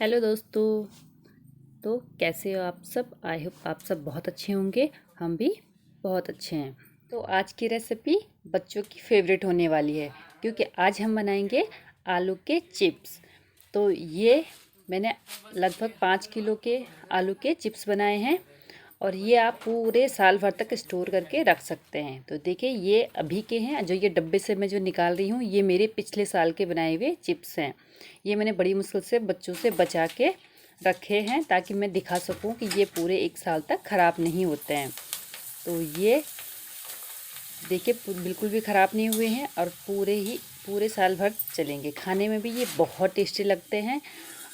Hello दोस्तों। तो कैसे हो आप सब? आई होप आप सब बहुत अच्छे होंगे। हम भी बहुत अच्छे हैं। तो आज की रेसिपी बच्चों की फेवरेट होने वाली है, क्योंकि आज हम बनाएंगे आलू के चिप्स। तो ये मैंने लगभग 5 किलो के आलू के चिप्स बनाए हैं और ये आप पूरे साल भर तक स्टोर करके रख सकते हैं। तो देखिए, ये अभी के हैं। जो ये डब्बे से मैं जो निकाल रही हूँ, ये मेरे पिछले साल के बनाए हुए चिप्स हैं। ये मैंने बड़ी मुश्किल से बच्चों से बचा के रखे हैं, ताकि मैं दिखा सकूं कि ये पूरे 1 साल तक ख़राब नहीं होते हैं। तो ये देखिए, बिल्कुल भी ख़राब नहीं हुए हैं और पूरे साल भर चलेंगे। खाने में भी ये बहुत टेस्टी लगते हैं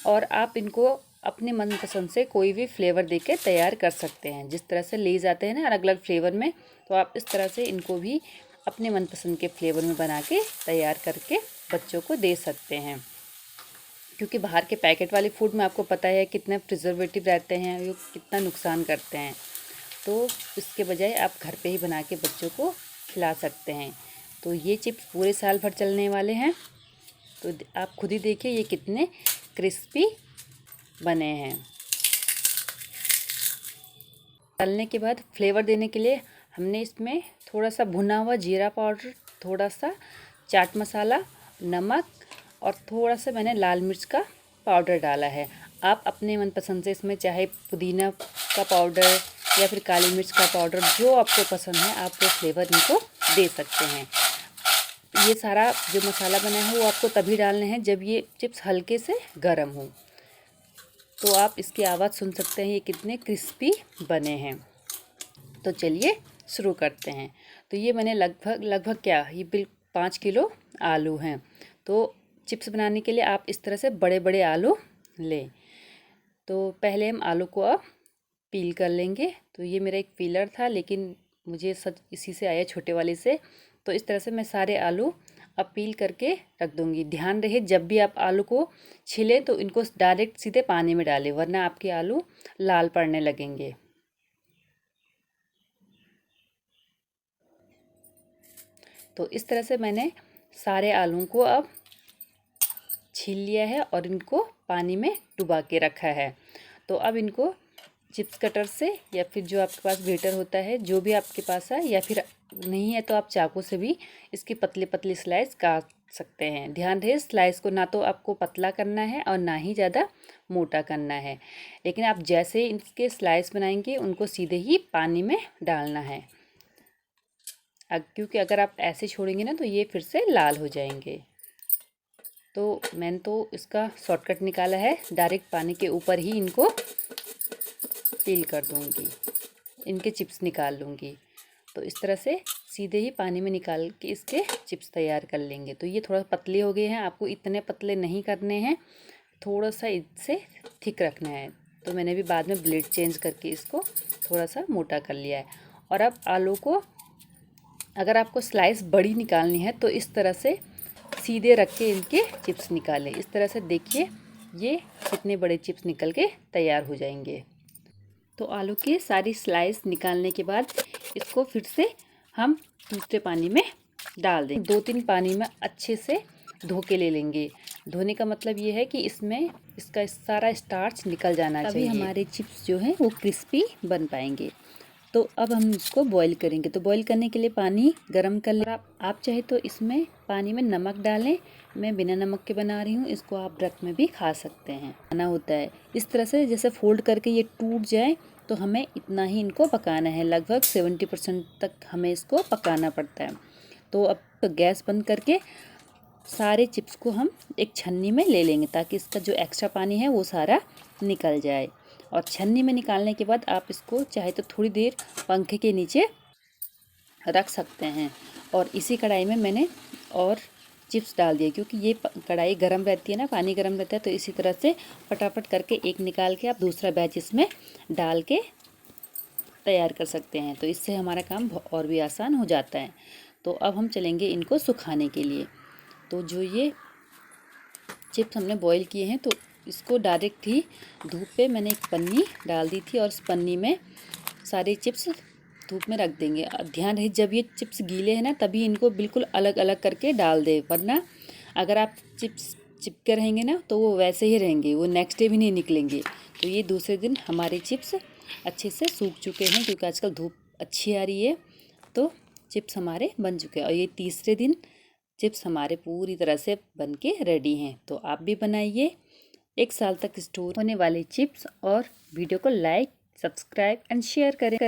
और आप इनको अपने मनपसंद से कोई भी फ्लेवर देके तैयार कर सकते हैं। जिस तरह से लेज आते हैं ना अलग अलग फ्लेवर में, तो आप इस तरह से इनको भी अपने मनपसंद के फ्लेवर में बना के तैयार करके बच्चों को दे सकते हैं। क्योंकि बाहर के पैकेट वाले फूड में आपको पता है कितने प्रिजर्वेटिव रहते हैं, ये कितना नुकसान करते हैं। तो इसके बजाय आप घर पे ही बना के बच्चों को खिला सकते हैं। तो ये चिप्स पूरे साल भर चलने वाले हैं। तो आप खुद ही देखिए ये कितने क्रिस्पी बने हैं। तलने के बाद फ्लेवर देने के लिए हमने इसमें थोड़ा सा भुना हुआ जीरा पाउडर, थोड़ा सा चाट मसाला, नमक और थोड़ा सा मैंने लाल मिर्च का पाउडर डाला है। आप अपने मनपसंद से इसमें चाहे पुदीना का पाउडर या फिर काली मिर्च का पाउडर, जो आपको पसंद है आप वो फ्लेवर इनको दे सकते हैं। ये सारा जो मसाला बना है वो आपको तभी डालने हैं जब ये चिप्स हल्के से गर्म हो। तो आप इसकी आवाज़ सुन सकते हैं ये कितने क्रिस्पी बने हैं। तो चलिए शुरू करते हैं। तो ये मैंने लगभग क्या, ये 5 किलो आलू हैं। तो चिप्स बनाने के लिए आप इस तरह से बड़े बड़े आलू लें। तो पहले हम आलू को अब पील कर लेंगे। तो ये मेरा एक पीलर था, लेकिन मुझे सच इसी से आया, छोटे वाले से। तो इस तरह से मैं सारे आलू अब पील करके रख दूँगी। ध्यान रहे जब भी आप आलू को छीलें तो इनको डायरेक्ट सीधे पानी में डालें, वरना आपके आलू लाल पड़ने लगेंगे। तो इस तरह से मैंने सारे आलूओं को अब छील लिया है और इनको पानी में डुबा के रखा है। तो अब इनको चिप्स कटर से या फिर जो आपके पास ग्रेटर होता है, जो भी आपके पास है, या फिर नहीं है तो आप चाकू से भी इसकी पतले पतले स्लाइस काट सकते हैं। ध्यान रहे स्लाइस को ना तो आपको पतला करना है और ना ही ज़्यादा मोटा करना है, लेकिन आप जैसे इसके स्लाइस बनाएंगे उनको सीधे ही पानी में डालना है। क्योंकि अगर आप ऐसे छोड़ेंगे ना तो ये फिर से लाल हो जाएंगे। तो मैंने तो इसका शॉर्टकट निकाला है, डायरेक्ट पानी के ऊपर ही इनको पील कर दूंगी, इनके चिप्स निकाल लूँगी। तो इस तरह से सीधे ही पानी में निकाल के इसके चिप्स तैयार कर लेंगे। तो ये थोड़ा पतले हो गए हैं, आपको इतने पतले नहीं करने हैं, थोड़ा सा इससे थिक रखना है। तो मैंने भी बाद में ब्लेड चेंज करके इसको थोड़ा सा मोटा कर लिया है। और अब आलू को अगर आपको स्लाइस बड़ी निकालनी है तो इस तरह से सीधे रख के इनके चिप्स निकालें। इस तरह से देखिए ये कितने बड़े चिप्स निकल के तैयार हो जाएंगे। तो आलू की सारी स्लाइस निकालने के बाद इसको फिर से हम दूसरे पानी में डाल देंगे। 2-3 पानी में अच्छे से धो के ले लेंगे। धोने का मतलब ये है कि इसमें इसका सारा स्टार्च निकल जाना चाहिए, तभी हमारे चिप्स जो हैं वो क्रिस्पी बन पाएंगे। तो अब हम इसको बॉईल करेंगे। तो बॉईल करने के लिए पानी गरम कर लें। आप चाहे तो इसमें पानी में नमक डालें। मैं बिना नमक के बना रही हूँ, इसको आप ब्रक में भी खा सकते हैं। खाना होता है इस तरह से, जैसे फोल्ड करके ये टूट जाए, तो हमें इतना ही इनको पकाना है। लगभग 70% तक हमें इसको पकाना पड़ता है। तो अब तो गैस बंद करके सारे चिप्स को हम एक छन्नी में ले लेंगे, ताकि इसका जो एक्स्ट्रा पानी है वो सारा निकल जाए। और छन्नी में निकालने के बाद आप इसको चाहे तो थोड़ी देर पंखे के नीचे रख सकते हैं। और इसी कढ़ाई में मैंने और चिप्स डाल दिए, क्योंकि ये कढ़ाई गर्म रहती है ना, पानी गर्म रहता है। तो इसी तरह से फटाफट करके एक निकाल के आप दूसरा बैच इसमें डाल के तैयार कर सकते हैं। तो इससे हमारा काम और भी आसान हो जाता है। तो अब हम चलेंगे इनको सुखाने के लिए। तो जो ये चिप्स हमने बॉईल किए हैं, तो इसको डायरेक्ट ही धूप पे मैंने एक पन्नी डाल दी थी और उस पन्नी में सारे चिप्स धूप में रख देंगे। और ध्यान रहे जब ये चिप्स गीले हैं ना, तभी इनको बिल्कुल अलग अलग करके डाल दें, वरना अगर आप चिप्स चिपके रहेंगे ना तो वो वैसे ही रहेंगे, वो नेक्स्ट डे भी नहीं निकलेंगे। तो ये दूसरे दिन हमारे चिप्स अच्छे से सूख चुके हैं, क्योंकि आजकल धूप अच्छी आ रही है, तो चिप्स हमारे बन चुके हैं। और ये तीसरे दिन चिप्स हमारे पूरी तरह से बन के रेडी हैं। तो आप भी बनाइए 1 साल तक स्टोर होने वाले चिप्स, और वीडियो को लाइक, सब्सक्राइब एंड शेयर करें।